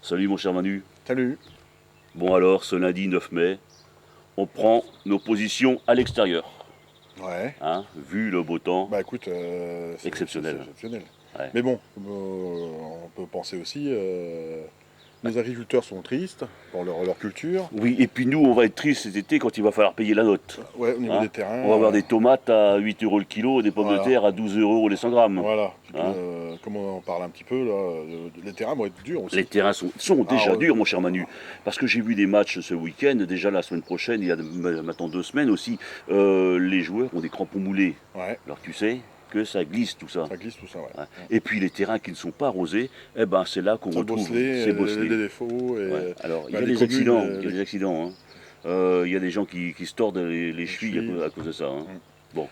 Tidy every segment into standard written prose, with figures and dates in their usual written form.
Salut mon cher Manu. Salut. Bon alors, ce lundi 9 mai, on prend nos positions à l'extérieur. Ouais. Hein, vu le beau temps. Bah écoute, c'est Exceptionnel. exceptionnel. Ouais. Mais bon, on peut penser aussi, nos agriculteurs sont tristes pour leur culture. Oui, et puis nous, on va être tristes cet été quand il va falloir payer la note. Ouais, au niveau Hein, des terrains. on va avoir des tomates à 8 euros le kilo, des pommes de Voilà. terre à 12 euros les 100 grammes. Voilà. Puis Hein. comme on en parle un petit peu, là, les terrains vont être durs aussi. Les terrains sont déjà durs, mon cher Manu. Parce que j'ai vu des matchs ce week-end, déjà la semaine prochaine, il y a maintenant 2 semaines aussi, les joueurs ont des crampons moulés. Ouais, Alors tu sais que ça glisse tout ça. ça glisse tout ça, ouais. Ouais. Et puis les terrains qui ne sont pas arrosés, eh ben, c'est là qu'on Ça retrouve bosselé, ces les bosselés. défauts. Et, Ouais. Alors, il y bah, a les des communes, accidents, il y a des accidents. Hein. Il y a des gens qui se tordent les chevilles à cause de ça. Hein. Bon,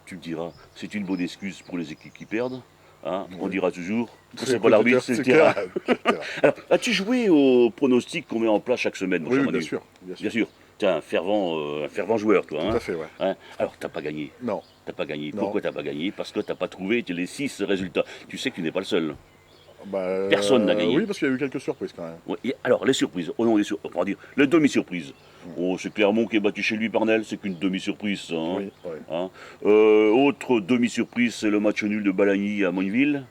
tu me diras, c'est une bonne excuse pour les équipes qui perdent. Hein. On dira toujours que c'est pas l'arbitre, c'est le terrain. Alors, as-tu joué au pronostic qu'on met en place chaque semaine, mon Oui, cher oui, Manu? bien sûr. Bien sûr. Tu es un fervent joueur, toi. Tout Hein. à fait, ouais. Hein. Alors, t'as pas gagné. Non. T'as pas gagné. Non. Pourquoi t'as pas gagné? Parce que t'as pas trouvé les 6 résultats. Tu sais que tu n'es pas le seul. Bah, Personne n'a gagné. Oui, parce qu'il y a eu quelques surprises quand même. Ouais, alors, les surprises. Oh non, on va dire les demi-surprises. Oh, c'est Clermont qui est battu chez lui par Nel, c'est qu'une demi-surprise, ça. Hein. Oui, oui. Hein. Autre demi-surprise, c'est le match nul de Balagny à Mogneville.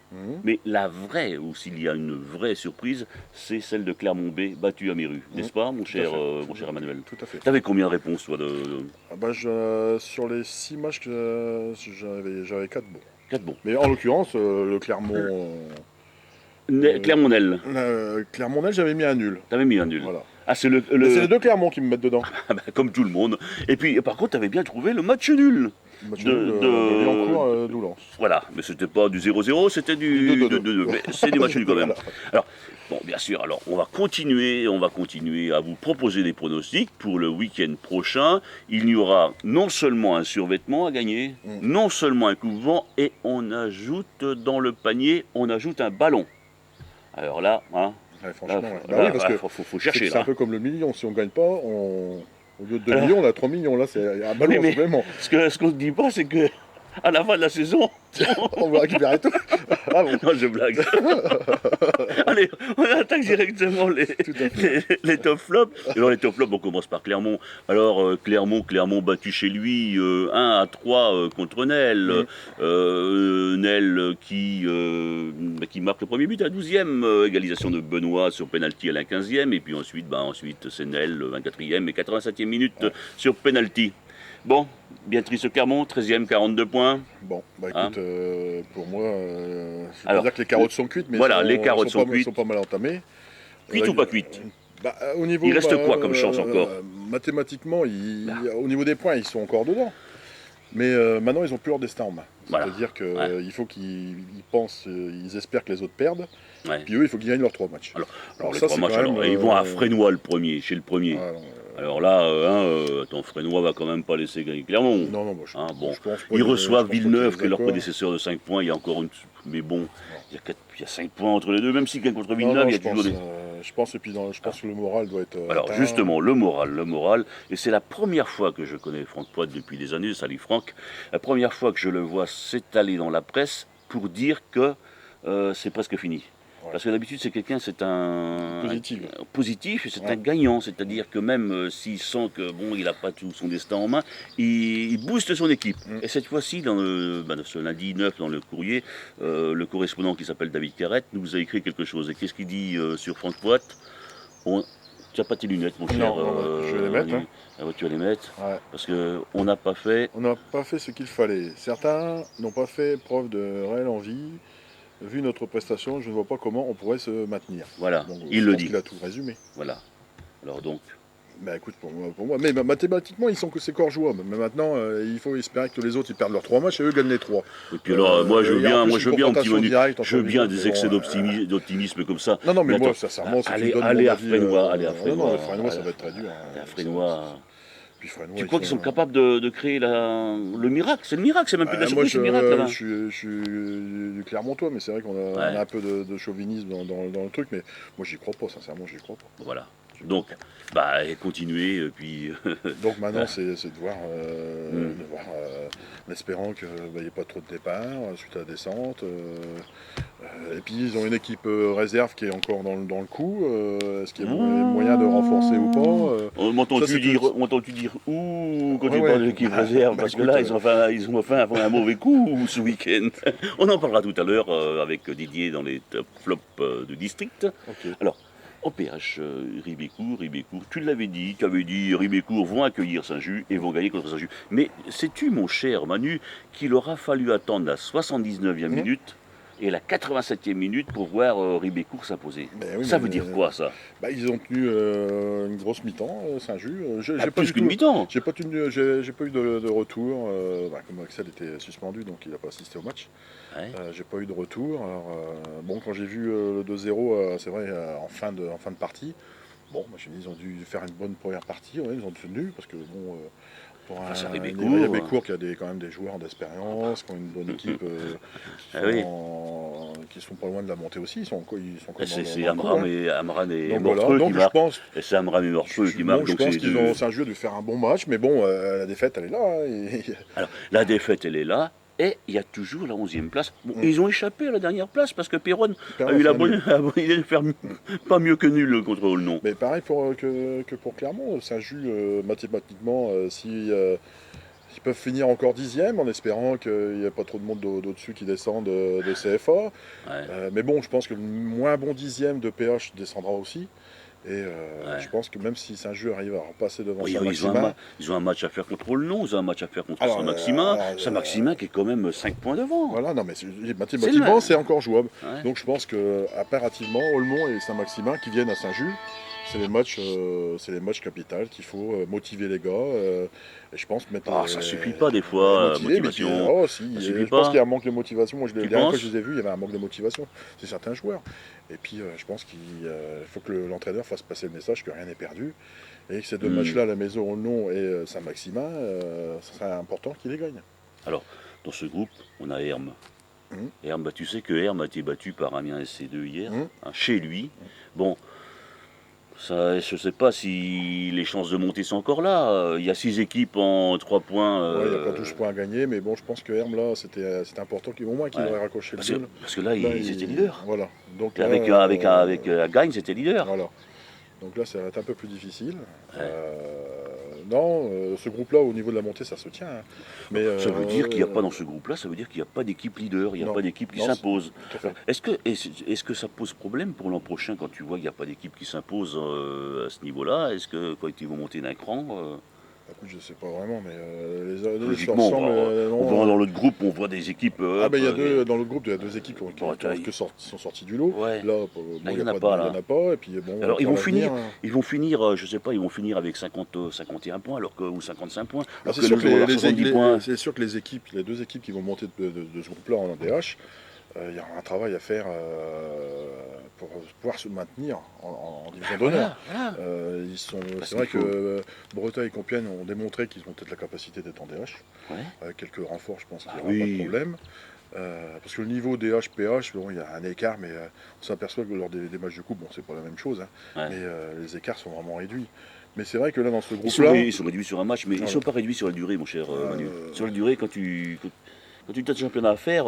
Mais la vraie, ou s'il y a une vraie surprise, c'est celle de Clermont B, battu à Méru. N'est-ce pas, mon cher Emmanuel? Tout à fait. T'avais combien de réponses, toi Ah bah, sur les 6 matchs, j'avais 4 bons. 4 bons. Mais en l'occurrence, le Clermont. Clermont-Nel, Clermont-Nel, j'avais mis un nul. t'avais mis un nul. Voilà. Ah, c'est Mais c'est les deux Clermont qui me mettent dedans. comme tout le monde. Et puis, par contre, t'avais bien trouvé le match nul. Match De- nul, de- Billancourt, Doullens. Voilà, mais c'était pas du 0-0, c'était du 2-2. 2-2. Mais c'est des matchs nuls quand même. Voilà. Alors, bon, bien sûr, alors on va continuer à vous proposer des pronostics pour le week-end prochain. Il y aura non seulement un survêtement à gagner, non seulement un coupe-vent, et on ajoute dans le panier, on ajoute un ballon. Alors là, hein, Ouais, franchement, là, ouais. là, Bah oui, parce là, que faut chercher c'est un là. peu comme le million. Si on gagne pas, au lieu de 2 millions, on a 3 millions. Là, c'est un ballon Oui, en mais supplément. ce qu'on ne dit pas, c'est que à la fin de la saison, On va récupérer tout. Ah bon. non, je blague. Allez, on attaque directement les top flops. Alors, les top flops, on commence par Clermont. Alors, Clermont battu chez lui 1-3 contre Nel. Nel qui marque le premier but à la 12e. Égalisation de Benoît sur penalty à la 15e. Et puis ensuite c'est Nel, 24e et 87e minute sur penalty. Bon, bien triste Clermont, 13e, 42 points. Bon, bah Hein. écoute, pour moi, je peux Alors, pas dire que les carottes sont cuites, mais voilà, les carottes sont cuites. sont pas mal entamées. Cuite ou pas cuite? Bah, au niveau, Il reste quoi comme chance encore? Mathématiquement, au niveau des points, ils sont encore dedans. Mais maintenant, ils ont plus leur destin en main. Voilà. C'est-à-dire qu'il Ouais. faut qu'ils pensent, ils espèrent que les autres perdent. Ouais. Puis eux, il faut qu'ils gagnent leurs 3 matchs. Alors les ça, 3 c'est matchs, quand même, ils vont à Frénois chez le premier. Ah, non, Alors là, attends, Frénois va quand même pas laisser gagner Clermont. non, moi, je, Hein, bon. je pense pas Ils que- reçoivent je pense pas Villeneuve, qu'ils qui est leur d'accord. prédécesseur de 5 points. Il y a encore une. Mais bon, il y a 5 points entre les deux. Même s'ils gagnent contre Non, Villeneuve, non, il y a je toujours pense, des. je pense, et puis je pense que le moral doit être. Alors atteint. justement, le moral, et c'est la première fois que je connais Franck Poit depuis des années, salut Franck, la première fois que je le vois s'étaler dans la presse pour dire que c'est presque fini. Ouais. Parce que d'habitude, c'est quelqu'un, c'est un Positif. un positif, et c'est Ouais. un gagnant, c'est-à-dire que même s'il sent que bon, il n'a pas tout son destin en main, il booste son équipe. Et cette fois-ci, dans ce lundi 9, dans le courrier, le correspondant qui s'appelle David Carrette nous a écrit quelque chose. Et qu'est-ce qu'il dit sur Franck Poit? Tu n'as pas tes lunettes, mon cher. Non, je vais les mettre, Manu. hein. Ah ouais, tu vas les mettre. Ouais. Parce qu'on n'a pas fait. On n'a pas fait ce qu'il fallait. Certains n'ont pas fait preuve de réelle envie. Vu notre prestation, je ne vois pas comment on pourrait se maintenir. Voilà, Donc, il je le pense dit. qu'il a tout résumé. Voilà. Alors donc. Bah écoute, pour moi. Mais mathématiquement, ils sont que c'est corps jouable. Mais maintenant, il faut espérer que les autres ils perdent leurs 3 matchs et eux gagnent les 3. Et puis alors, moi je veux il y a en bien, plus un une petit confrontation Manu. directe entre Je veux les bien deux, des mais excès bon, d'optimisme comme ça. Non, mais moi, attends, sincèrement, si tu allez, me donnes allez mon à avis, Frénois, non, mais Frénois, ça va être très dur. Allez à Frénois. Puis Frénois, Tu crois qu'ils sont capables de créer le miracle? C'est le miracle, c'est même plus de la moi, surprise, c'est le miracle là-bas. je suis du Clermontois, mais c'est vrai qu'on a, on a un peu de chauvinisme dans le truc, mais moi, j'y crois pas, sincèrement, j'y crois pas. Voilà. Donc, bah, et continuer, puis... Donc maintenant, c'est de voir, Hmm. en espérant qu'il n'y ait pas trop de départs suite à la descente. Et puis ils ont une équipe réserve qui est encore dans le coup. Est-ce qu'il y a moyen de renforcer ou pas Ça c'est tout. M'entends-tu dire ouh quand Ouais, tu parles ouais. de l'équipe réserve? Bah Parce que écoute, là, ils ont fait un mauvais coup ce week-end. On en parlera tout à l'heure avec Didier dans les top flops de district. ok. Alors, au PH, Ribécourt, tu l'avais dit, tu avais dit Ribécourt vont accueillir Saint-Just et vont gagner contre Saint-Just. Mais sais-tu, mon cher Manu, qu'il aura fallu attendre la 79e Hum. minute et la 87e minute pour voir Ribécourt s'imposer? Ben oui, Ça mais veut dire quoi, ça? bah, ils ont tenu une grosse mi-temps, Saint-Just. Ah, J'ai pas plus du qu'une tout, mi-temps. j'ai pas eu de retour. Bah, comme Axel était suspendu, donc il n'a pas assisté au match. Ouais. J'ai pas eu de retour. Alors, bon, quand j'ai vu le 2-0, c'est vrai, en fin de partie, bon, moi, je me dis, ils ont dû faire une bonne première partie. Ouais, ils ont tenu, parce que bon, pour Face à il y a Ribécourt. Bécourt qui a quand même des joueurs d'expérience, qui ont une bonne équipe, Ah oui. qui sont pas loin de la montée aussi. Ils sont comme C'est dans le coup. Hein. Amran et Donc voilà, Morfeu qui donc je marquent. pense, Et c'est Amran et Morfeu qui marquent. bon, je Donc pense c'est qu'ils deux. ont Saint-Just a dû faire un bon match, mais bon, la défaite, elle est là. Hein, Alors, la défaite, elle est là. Et il y a toujours la 11e place. Bon, Mm. ils ont échappé à la dernière place parce que Perron a Perrin eu fait la un nul. bonne idée de faire pas mieux que nul contre Olnon. Mais pareil que pour Clermont, Saint-Just, mathématiquement, si ils peuvent finir encore 10e en espérant qu'il n'y ait pas trop de monde d'au-dessus qui descendent de CFA. Ouais, Mais bon, je pense que le moins bon 10e de PH descendra aussi. Et je ouais. pense que même si Saint-Just arrive à repasser devant Oui, Saint-Maximin, ils ont un match à faire contre Olnon, ils ont un match à faire contre alors, Saint-Maximin. Saint-Maximin qui est quand même 5 points devant. voilà, non mais C'est mathématiquement le c'est encore jouable. ouais. Donc je pense que impérativement, Olmont et Saint-Maximin qui viennent à Saint-Just, c'est les matchs capitaux qu'il faut motiver les gars. Et je pense mettre Ah, ça suffit pas des fois, motiver, mais motivation. oh si, Ça suffit je pense qu'il y pas. a un manque de motivation. Moi, la Tu dernière fois que je penses? les ai vus, il y avait un manque de motivation. C'est certains joueurs. Et puis je pense qu'il faut que l'entraîneur fasse passer le message que rien n'est perdu et que ces deux Hmm. matchs-là, à la maison Olmont et Saint-Maximin, ce serait important qu'ils les gagnent. Alors, dans ce groupe, on a Hermes. Mhm. Hermes, bah, tu sais que Hermes a été battu par Amiens SC2 hier, Mhm. hein, chez lui. Bon, ça, je ne sais pas si les chances de monter sont encore là. Il y a 6 équipes en 3 points. Ouais, il n'y a pas 12 points à gagner, mais bon, je pense que Herm, là, c'était important au moins qu'il Ouais. aurait raccroché le goal. Parce que là, Là, ils étaient leaders. voilà. Donc là, Avec Gagne, c'était leader. voilà. Donc là, ça va être un peu plus difficile. Ouais. Non, ce groupe-là, au niveau de la montée, ça se tient. Hein. Mais, Ça veut dire qu'il n'y a pas dans ce groupe-là, ça veut dire qu'il n'y a pas d'équipe leader, il n'y a non. pas d'équipe qui Non, s'impose. tout à fait. Est-ce que ça pose problème pour l'an prochain quand tu vois qu'il n'y a pas d'équipe qui s'impose à ce niveau-là? Est-ce que quand ils vont monter d'un cran, Écoute, je sais pas vraiment, mais les logiquement, ensemble, on non, voit dans l'autre groupe, on voit des équipes. ah ben il y a dans l'autre groupe, il y a deux équipes Bon, qui sont sorties du lot. ouais. Là, bon, Là, il n'y en a pas. Et puis bon, Alors ça va venir, hein. ils vont finir, je sais pas, ils vont finir avec 51 points ou 55 points. Ah, Alors que nous avons leurs 70 points. c'est sûr que les deux équipes qui vont monter de ce groupe-là en DH, il y aura un travail à faire pour pouvoir se maintenir en division d'honneur. Voilà. Parce C'est vrai qu'il que faut- Breteuil et Compiègne ont démontré qu'ils ont peut-être la capacité d'être en DH. Ouais. Avec quelques renforts, je pense qu'il n'y Ah aura pas de oui. problème. Parce que le niveau DH, PH, bon, il y a un écart, mais on s'aperçoit que lors des matchs de coupe, bon, c'est pas la même chose, hein, Ouais. mais les écarts sont vraiment réduits. Mais c'est vrai que là, dans ce Ils sont, groupe-là, ils sont réduits sur un match, mais ils ne Voilà. sont pas réduits sur la durée, mon cher Manu. Sur la durée, quand tu as le championnat à faire,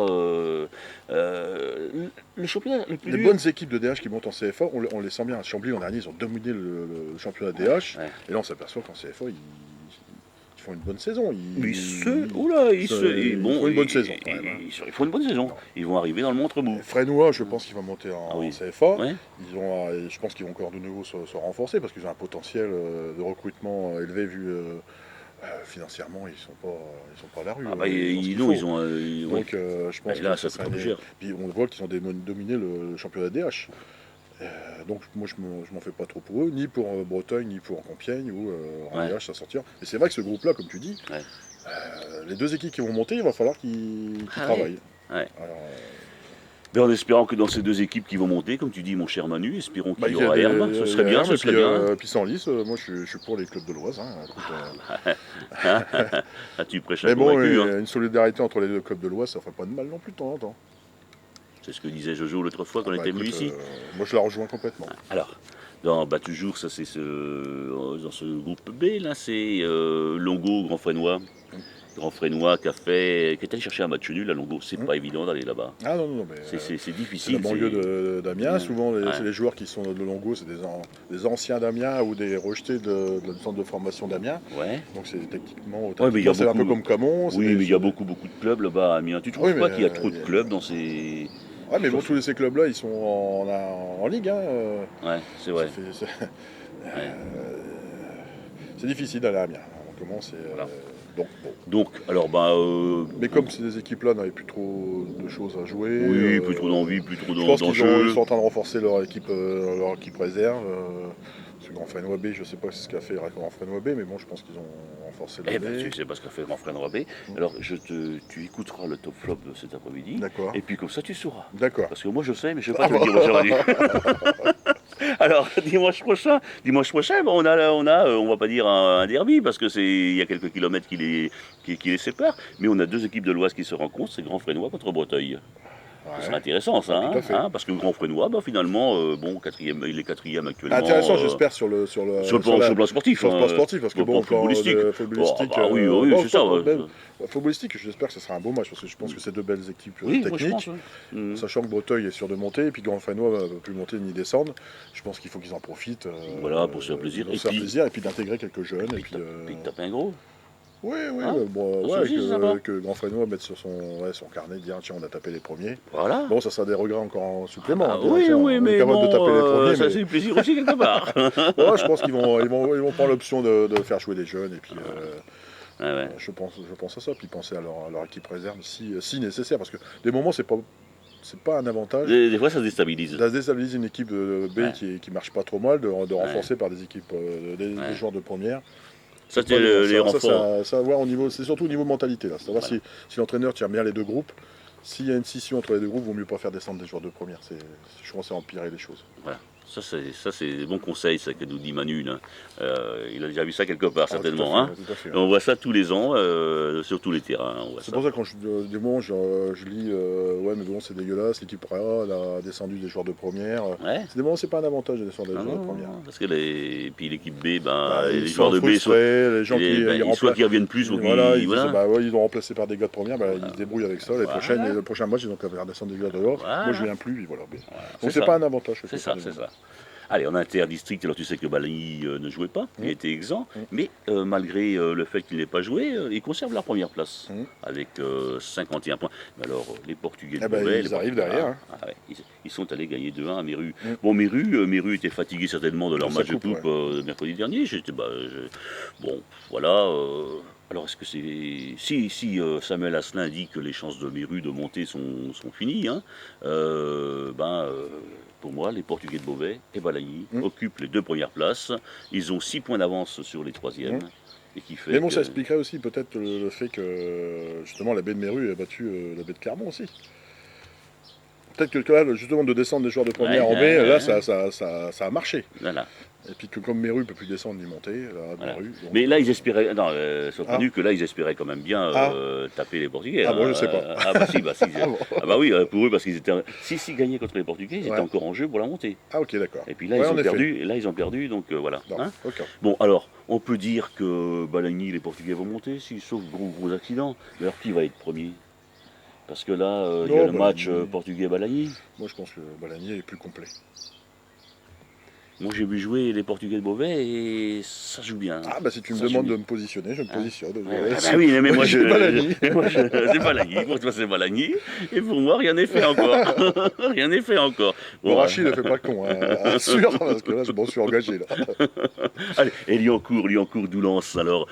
le championnat le plus les dur. bonnes équipes de DH qui montent en CFA, on les sent bien. À Chambly, l'an dernier, ils ont dominé le championnat DH. Ouais. Et là, on s'aperçoit qu'en CFA, ils font une bonne saison. Mais oula, ils font une bonne saison, quand même, hein. Ils font une bonne saison. Ils vont arriver dans le montre-bout. Fresnois, je pense qu'il va monter en, Ah oui. en CFA. Ouais. Je pense qu'ils vont encore de nouveau se renforcer parce qu'ils ont un potentiel de recrutement élevé vu financièrement, ils sont pas à la rue. Ah bah, Ils ont ce qu'il non, faut. ils ont. Ouais. Donc je pense Et là, que ça ça coûte serait plus cher. Puis on voit qu'ils ont dominé le championnat DH. Donc moi je m'en fais pas trop pour eux, ni pour Breteuil, ni pour Compiègne ou en Ouais. DH à sortir. Mais c'est vrai que ce groupe-là, comme tu dis, Ouais. les deux équipes qui vont monter, il va falloir qu'ils Ah ouais. travaillent. Ouais. Alors, Mais en espérant que dans ces deux équipes qui vont monter, comme tu dis, mon cher Manu, espérons qu'il y il y a aura des- Herbe. Ce il y serait a bien, Herbe, ce et serait puis, bien. puis Senlis, moi je suis pour les clubs de l'Oise. Hein. Écoute, Ah, tu prêches un mais bon, convaincu, hein. une solidarité entre les deux clubs de l'Oise, ça ferait pas de mal non plus de temps en temps. C'est ce que disait Jojo l'autre fois quand on Bah, était venu écoute, ici. moi je la rejoins complètement. Alors, Toujours, ça c'est dans ce groupe B, là, c'est Longo, Grand Fresnois. Grand Fresnois qui est allé chercher un match nul à Longo. C'est pas évident d'aller là-bas. Ah non, non, mais C'est c'est la difficile. banlieue d'Amiens. Souvent, Ouais. c'est les joueurs qui sont de Longo, c'est des anciens d'Amiens ou des rejetés de centre de formation d'Amiens. Ouais. Donc c'est techniquement, Ouais, mais il y a c'est un peu beaucoup- comme Camon. Oui, mais il y a beaucoup de clubs là-bas à Amiens. Tu trouves Oui, pas mais, qu'il y a trop de clubs dans ces. Ouais, mais bon, tous ces clubs-là, ils sont en Ligue. Hein. Ouais, c'est vrai. Ouais. C'est difficile d'aller à Amiens. On commence et, Voilà. donc, bon. Mais comme bon. ces équipes-là n'avaient plus trop de choses à jouer. Oui, plus trop d'envie, plus trop Je pense qu'ils d'enjeux. sont en train de renforcer leur équipe réserve. Ce Grand Fresnois B, je ne sais pas ce qu'a fait Grand Fresnois B, mais bon, je pense qu'ils ont renforcé le Eh B. ben, tu sais pas ce qu'a fait Grand Fresnois B. Alors, tu écouteras le top flop de cet après-midi. D'accord. Et puis comme ça, tu sauras. D'accord. Parce que moi, je sais, mais je ne vais pas te le dire aujourd'hui. Alors, dimanche prochain, bon, on va pas dire un derby, parce que il y a quelques kilomètres qui les séparent, mais on a deux équipes de l'Oise qui se rencontrent, c'est Grand Fresnois contre Breteuil. Ouais. Ce serait intéressant, ça, Tout à fait. parce que Grand Fresnois, finalement, il est quatrième actuellement. Intéressant, j'espère, sur le plan sportif. sur le plan sportif, parce que bon, footballistique. footballistique, Oui, c'est ça. footballistique, j'espère que ce sera un beau match, parce que je pense que c'est deux belles équipes Oui, moi, je techniques. pense. Sachant que Breteuil est sûr de monter, et puis Grand Fresnois ne peut plus monter ni descendre, je pense qu'il faut qu'ils en profitent. Voilà, pour se faire plaisir. Et puis d'intégrer quelques jeunes. Et puis de taper un gros. Oui, Hein bon, Ça aussi, c'est sympa. que Grand Fresnois mette sur son carnet, dire tiens, on a tapé les premiers. Voilà. Bon, ça sera des regrets encore en supplément. Ah, Tiens, oui, on est mais capable bon, de taper les premiers. ça Mais... c'est du plaisir aussi quelque part. Ouais, je pense qu'ils vont prendre l'option de faire jouer des jeunes, et puis Ouais. je pense à ça, puis penser à leur équipe réserve si nécessaire, parce que des moments, c'est pas un avantage. Des fois, ça se déstabilise. Ça déstabilise une équipe de B qui marche pas trop mal, de renforcer par des équipes, des joueurs de première. Ça, c'est les renforts. Ça voir au niveau, c'est surtout au niveau mentalité là. Savoir si l'entraîneur tire bien les deux groupes. S'il y a une scission entre les deux groupes, il vaut mieux pas faire descendre des joueurs de première. Je pense que c'est empirer les choses. Voilà. Ça, c'est des bons conseils, ça, que nous dit Manu. Là. Il a déjà vu ça quelque part, certainement. Tout à fait. On voit ça tous les ans, sur tous les terrains. C'est pour ça que quand des moments, je lis ouais, mais bon, c'est dégueulasse, l'équipe A a descendu des joueurs de première. Ouais. C'est des moments, c'est pas un avantage de descendre des joueurs de première. Parce que puis l'équipe B, les ils joueurs de B, les gens soit qui reviennent plus, ou voilà, qui. Voilà. Ils ont remplacé par des gars de première, ils se débrouillent avec ça. Le prochain match, ils ont qu'à faire descendre des gars de dehors. Moi, je viens plus, et voilà. Donc, c'est pas un avantage. C'est ça. Allez, en interdistrict, alors tu sais que Balagny ne jouait pas, il était exempt, mais malgré le fait qu'il n'ait pas joué, il conserve la première place avec 51 points. Mais alors, les Portugais de Beauvais, ils arrivent derrière. Ils sont allés gagner 2-1 à Méru. Bon, Méru était fatigué certainement de leur match de coupe mercredi dernier. Bon, voilà. Alors, est-ce que si Samuel Asselin dit que les chances de Méru de monter sont finies, pour moi, les Portugais de Beauvais et Balagny occupent les deux premières places. Ils ont 6 points d'avance sur les troisièmes. Et qui fait mais bon, ça expliquerait aussi peut-être le fait que justement la baie de Méru a battu la baie de Clermont aussi. Peut-être que là, justement, de descendre des joueurs de première en B, là, ça a marché. Voilà. Et puis que comme Méru ne peut plus descendre ni monter, Méru, donc... Mais là ils espéraient, surtout que là ils espéraient quand même bien taper les Portugais. Bon, je sais pas. Oui, pour eux parce qu'ils étaient, s'ils gagnaient contre les Portugais, ils étaient encore en jeu pour la montée. Ah ok, d'accord. Et puis là ils ont perdu, donc voilà. Bon alors, on peut dire que Balagny, les Portugais vont monter, sauf gros accident. Mais alors qui va être premier? Parce que là, il y a le match Portugais-Balagny. Moi je pense que Balagny est plus complet. Moi j'ai vu jouer les Portugais de Beauvais et ça joue bien. Ah bah si tu me demandes de me positionner, je me positionne. Oui, mais moi c'est Balagny. C'est Balagny, pour toi c'est Balagny, et pour moi rien n'est fait encore. Rien n'est fait encore. Bon, Rachid ne fait pas le con, sûr, parce que là je m'en suis engagé. Là. Allez, et Liancourt-Doullens, alors,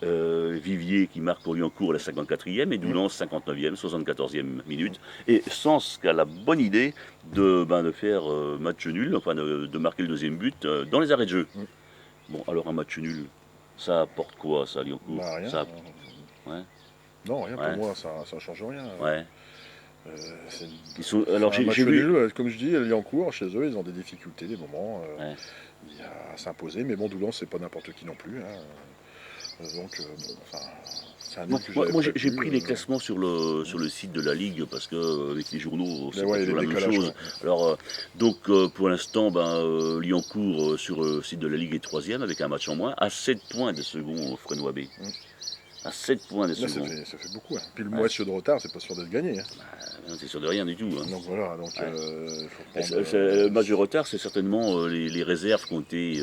Vivier qui marque pour Liancourt la 54e et Doullens 59e, 74e minute. Et Sens qui a la bonne idée de faire match nul, enfin de marquer le deuxième but dans les arrêts de jeu. Bon, alors un match nul, ça apporte quoi, ça, Liancourt? Rien. Non, rien pour moi, ça ne change rien. Ouais. Alors j'ai vu, comme je dis, Liancourt, chez eux, ils ont des difficultés, des moments à s'imposer, mais bon, Doullens, c'est pas n'importe qui non plus. Donc, C'est un Moi, livre que moi- j'avais moi, j'ai prévu. pris les classements sur le site de la Ligue parce que avec les journaux, Mais c'est ouais, pas il y a toujours la des même décalages, chose. quoi. Alors, pour l'instant, Liancourt sur le site de la Ligue est troisième avec un match en moins, à 7 points des seconds Fresnois B. Mm. À 7 points des Là, seconds. ça fait beaucoup. Hein. Puis le Ouais. match de retard, c'est pas sûr d'être gagné. Hein. C'est sûr de rien du tout. Hein. Donc voilà, donc Ouais. il faut Et prendre. le match de retard, c'est certainement les réserves qui ont été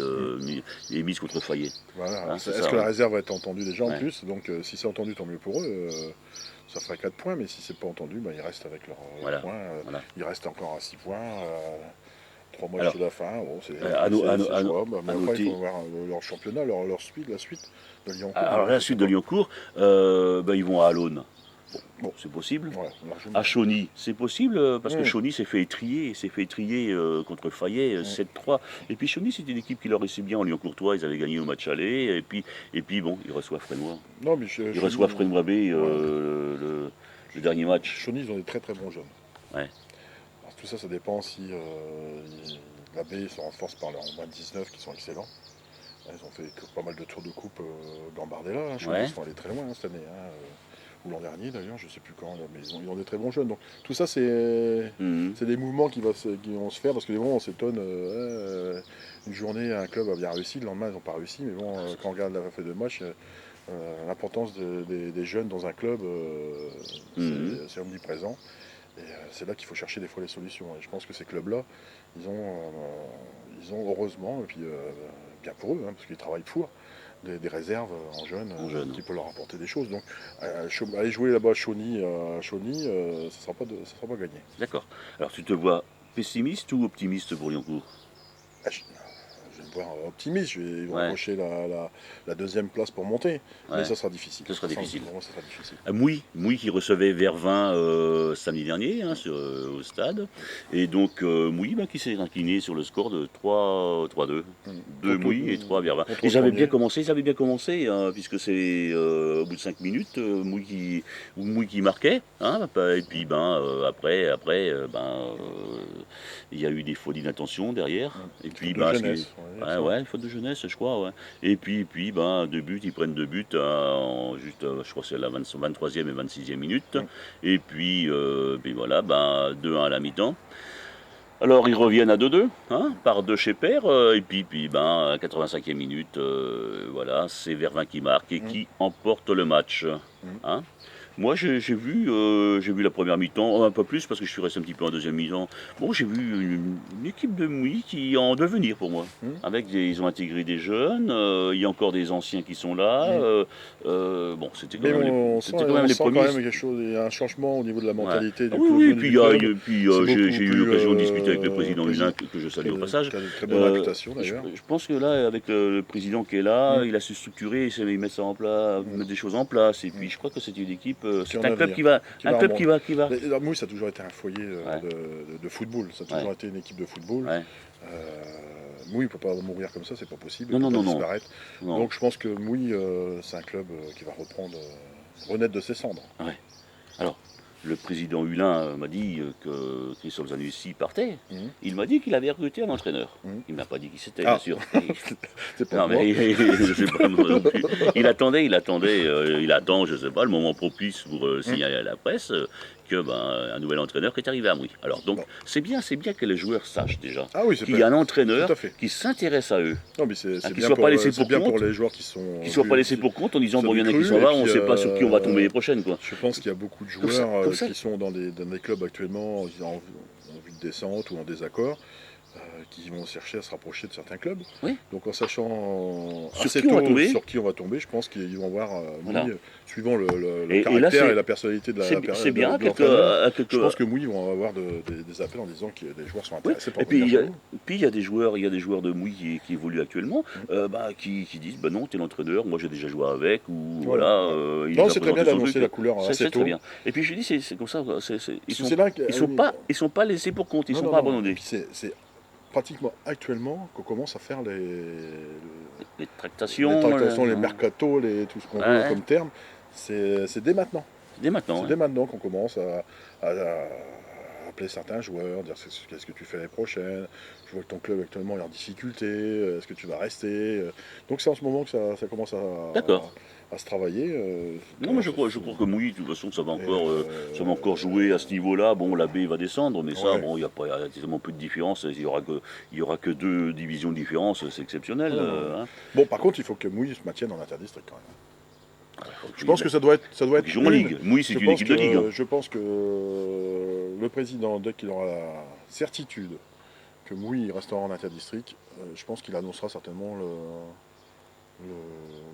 mises contre Fayet. Voilà. Hein, c'est Est-ce ça, que la ouais. réserve va être entendue déjà en Ouais. plus? Donc si c'est entendu, tant mieux pour eux. Ça ferait 4 points, mais si c'est pas entendu, ils restent avec leurs Voilà. points. Voilà. Ils restent encore à 6 points. 3 matchs Alors, de la fin. Bon, c'est à no- à no- à no- jouable. Mais à après, il noter- faut voir leur championnat, la suite de Lyon. Alors la suite de Liancourt, ils vont à Alonne. Bon. C'est possible. Ouais, largement. À Chauny, c'est possible parce que Mm. Chauny s'est fait étrier, contre Fayet 7-3. Et puis Chauny, c'était une équipe qui leur réussit bien en Lyon-Courtois. Ils avaient gagné au match aller. Et puis bon, ils reçoivent Fresnois. Non, mais Ils reçoivent Fresnois B le dernier match. Chauny, ils ont des très très bons jeunes. Ouais. Alors, tout ça, ça dépend si la B se renforce par leurs moins 19 qui sont excellents. Ils ont fait pas mal de tours de coupe Gambardella. Hein. Chauny, Ouais. ils sont allés très loin cette année. Ou l'an dernier d'ailleurs, je sais plus quand, là, mais ils ont des très bons jeunes. Donc tout ça, c'est des mouvements qui vont se faire parce que des moments on s'étonne. Une journée, un club a bien réussi, le lendemain ils n'ont pas réussi. Mais bon, quand on regarde la fin de match, l'importance des jeunes dans un club, c'est omniprésent. Et c'est là qu'il faut chercher des fois les solutions. Et je pense que ces clubs-là, ils ont heureusement, et puis bien pour eux, hein, parce qu'ils travaillent pour, des réserves en jeunes qui peuvent leur apporter des choses. Donc aller jouer là-bas à Chauny, ça ne sera pas gagné. D'accord. Alors tu te vois pessimiste ou optimiste pour Liancourt? Je vais me voir optimiste, ils vont Ouais. approcher la deuxième place pour monter, Ouais. mais ça sera difficile. Ce sera difficile. Pour moi, ça sera difficile. Mouy qui recevait Vervins samedi dernier au stade. Et donc Mouy qui s'est incliné sur le score de 3-2. 2 Mouy et 3 Vervins. Contre Ils avaient Fournier. bien commencé hein, puisque c'est au bout de 5 minutes, Mouy qui marquait. Hein, et puis après, il y a eu des fautes d'inattention derrière. Et puis de jeunesse. Ouais, faute de jeunesse, je crois. Ouais. Et puis 2 buts, ils prennent 2 buts je crois que c'est la 23e et 26e minute. Et puis, voilà, 2-1 à la mi-temps. Alors ils reviennent à 2-2, hein, par De Schepper, et puis 85e minute, voilà, c'est Vervins qui marque et qui emporte le match. Hein. Moi j'ai vu la première mi-temps, un peu plus parce que je suis resté un petit peu en deuxième mi-temps. Bon, j'ai vu une équipe de Mouy qui est en devenir pour moi. Ils ont intégré des jeunes, il y a encore des anciens qui sont là. Bon, c'était quand Mais même on les sent premiers. quand même quelque chose, il y a un changement au niveau de la mentalité du Oui, club. et puis C'est j'ai beaucoup eu plus, l'occasion de discuter avec le président Hulin, que je salue au passage. Qui a de très bonne réputation d'ailleurs. Je pense que là, avec le président qui est là, il a su structurer, il met ça en place, mettre des choses en place. Et puis je crois que c'est une équipe, c'est un club qui va. Mais Mouy, ça a toujours été un foyer de football. Ça a toujours été une équipe de football. Ouais. Mouy ne peut pas mourir comme ça, c'est pas possible. Non, il peut non, pas non. disparaître. Non. Donc je pense que Mouy, c'est un club qui va renaître de ses cendres. Ouais. Alors, le président Hulin m'a dit que Christophe Zanussi partait. Il m'a dit qu'il avait recruté un entraîneur. Il m'a pas dit qui c'était, bien sûr. C'est pas Non, moi. mais je sais pas moi non plus. Il attend, je sais pas, le moment propice pour signaler à la presse un nouvel entraîneur qui est arrivé à Mouy. Alors donc c'est bien que les joueurs sachent déjà qu'il y a un entraîneur qui s'intéresse à eux. Non, mais c'est qu'ils bien, soient pas laissés pour compte, pour les joueurs qui sont. Qu'ils ne soient pas laissés pour compte en disant qui bon, il y en a cru, qui sont là, et on ne puis, sait pas sur qui on va tomber les prochaines. Quoi. Je pense qu'il y a beaucoup de Comme ça, joueurs comme ça. qui sont dans des clubs actuellement en vue de descente ou en désaccord, qui vont chercher à se rapprocher de certains clubs. Oui. Donc en sachant Sur assez qui on va tôt tomber. sur qui on va tomber, je pense qu'ils vont voir, Voilà. Mouy, suivant le Et caractère là, c'est- et la personnalité de la C'est bien de l'entraîneur. Je pense quelques. que Mouy vont avoir des appels en disant que les joueurs sont Oui. intéressés par Et puis venir chez nous. il y a des joueurs de Mouy qui évoluent actuellement, qui disent non, t'es l'entraîneur, moi j'ai déjà joué avec ou voilà. Il Non, nous a c'est très bien présenté son d'annoncer truc. la couleur C'est assez très tôt. bien. Et puis je dis c'est comme ça, C'est là que- ils sont pas laissés pour compte, ils Non, sont non, pas non. abandonnés. Et puis c'est pratiquement actuellement qu'on commence à faire Les les tractations, tractations, les mercatos, tout ce qu'on veut comme terme. C'est dès maintenant. dès maintenant. C'est hein. dès maintenant qu'on commence à appeler certains joueurs, dire qu'est-ce que tu fais l'année prochaine, je vois que ton club actuellement est en difficulté, est-ce que tu vas rester donc c'est en ce moment que ça commence D'accord. à se travailler. Non, mais je crois que Mouilly, de toute façon, ça va encore jouer à ce niveau-là. Bon, la B va descendre, mais ça, Ouais. bon, il y a tellement peu de différence. Il y aura que 2 divisions de différence, c'est exceptionnel. Hein. Bon, par contre, il faut que Mouille se maintienne en interdistrict quand même. Faut Je pense que ça doit être qu'ils jouent en ligue. Mouilly, c'est je une pense équipe de ligue. que- Je pense que le président, dès qu'il aura la certitude que Mouille restera en interdistrict, je pense qu'il annoncera certainement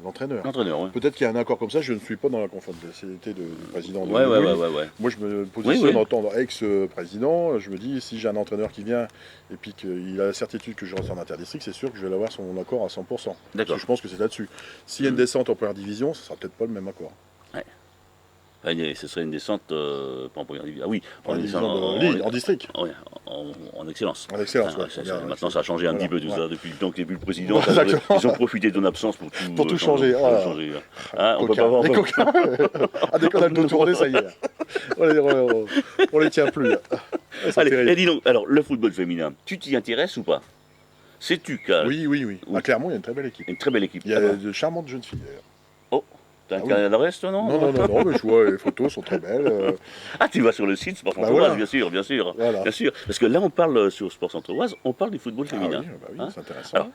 l'entraîneur. L'entraîneur, ouais. Peut-être qu'il y a un accord comme ça, je ne suis pas dans la confidentialité du président de Ouais, ouais, Mouille. ouais, ouais, ouais. Moi, je me positionne Oui. en tant qu'ex-président. Je me dis, si j'ai un entraîneur qui vient et puis qu'il a la certitude que je reste en interdistrict, c'est sûr que je vais avoir son accord à 100%. Parce D'accord. que je pense que c'est là-dessus. S'il y a une descente en première division, ce sera peut-être pas le même accord. Enfin, ce serait une descente, pas en première division. Ah oui, En une division descente de Ligue, en district. ouais, en excellence. En excellence, Ah, ouais. Bien, maintenant, ça a changé un voilà, petit peu tout voilà. ça depuis le temps que tu n'es plus le président. Voilà, exactement. Ils ont profité de ton absence pour tout changer. Pour Voilà. changer. Hein, on peut Coquins. pas avoir. Les coquins. Ah, dès qu'on a le dos tourné, ça y est. On les tient plus. C'est Allez, terrible. et dis donc, alors, le football féminin, tu t'y intéresses ou pas? Sais-tu qu'il y a Oui. À Clermont, il y a une très belle équipe. une très belle équipe? Il y a Ah bon de charmantes jeunes filles d'ailleurs. Oh, t'as un Ah oui. carnet d'adresse, toi, non? Non, mais je vois, les photos sont très belles. Ah, tu vas sur le site Sport Centre voilà. Oise, bien sûr. Voilà. Bien sûr. Parce que là, on parle sur Sport Centre Oise, on parle du football Ah féminin. oui, Hein c'est intéressant.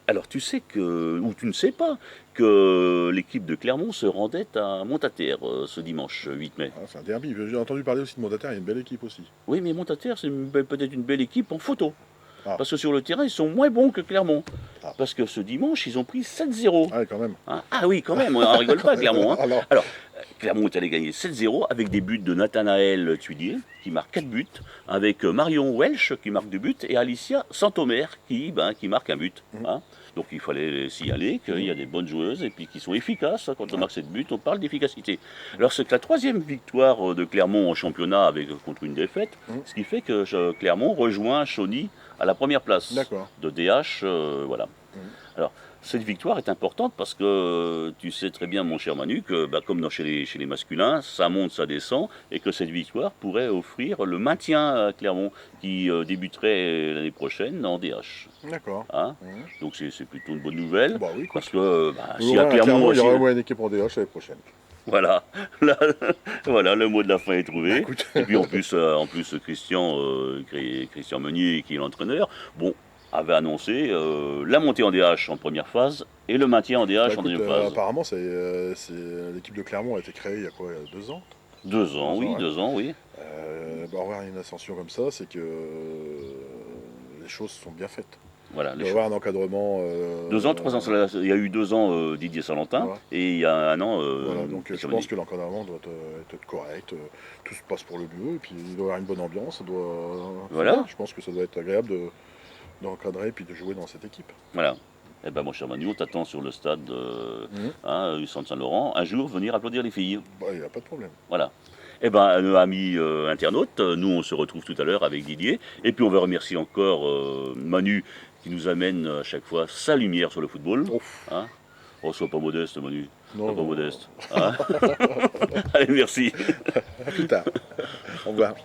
Alors, tu sais que, ou tu ne sais pas, que l'équipe de Clermont se rendait à Montataire ce dimanche 8 mai. Ah, c'est un derby. J'ai entendu parler aussi de Montataire, il y a une belle équipe aussi. Oui, mais Montataire, c'est peut-être une belle équipe en photo. Ah. Parce que sur le terrain, ils sont moins bons que Clermont. Ah. Parce que ce dimanche, ils ont pris 7-0. Ah, quand même. Hein. Ah oui, quand même, on rigole pas, Clermont. Hein. Alors, Alors, Clermont est allé gagner 7-0 avec des buts de Nathanaël Tuillier, qui marque 4 buts, avec Marion Welch, qui marque 2 buts, et Alicia Santomer, qui marque un but. Hein. Donc il fallait signaler qu'il y a des bonnes joueuses et puis qui sont efficaces. Quand on marque 7 buts, on parle d'efficacité. Alors c'est que la 3e victoire de Clermont en championnat contre une défaite, ce qui fait que Clermont rejoint Chauny à la première place d'accord. de DH. Voilà. Alors, cette victoire est importante parce que tu sais très bien, mon cher Manu, que comme chez les masculins, ça monte, ça descend, et que cette victoire pourrait offrir le maintien à Clermont, qui débuterait l'année prochaine en DH. D'accord. Hein. Donc c'est plutôt une bonne nouvelle, Bah oui, quoi. parce que si Voilà, à Clermont, il y aura au moins une équipe en DH l'année prochaine. voilà, voilà, le mot de la fin est trouvé. Bah, écoute. Et puis en plus Christian Meunier, qui est l'entraîneur, avait annoncé la montée en DH en première phase et le maintien en DH Bah, en écoute, deuxième phase. apparemment, l'équipe de Clermont a été créée il y a quoi, il y a 2 ans 2 ans, oui, ouais. 2 ans, oui. Avoir une ascension comme ça, c'est que les choses sont bien faites. Voilà, Il doit y avoir un encadrement. 2 ans, 3 ans. Il y a eu 2 ans Didier Salentin Voilà. et il y a 1 an. Voilà, donc je Christian pense Meunier. que l'encadrement doit être correct, tout se passe pour le mieux, et puis il doit y avoir une bonne ambiance. Voilà. Je pense que ça doit être agréable d'encadrer et puis de jouer dans cette équipe. Voilà. Eh ben, mon cher Manu, on t'attend sur le stade du Centre Saint-Laurent. Un jour, venir applaudir les filles. Bah, il n'y a pas de problème. Voilà. Eh ben, amis internautes, nous on se retrouve tout à l'heure avec Didier. Et puis on va remercier encore Manu qui nous amène à chaque fois sa lumière sur le football. Ouf. Hein. Oh, sois pas modeste, Manu. Non, Sois pas non. modeste. Hein. Allez, merci. À plus tard. Au revoir.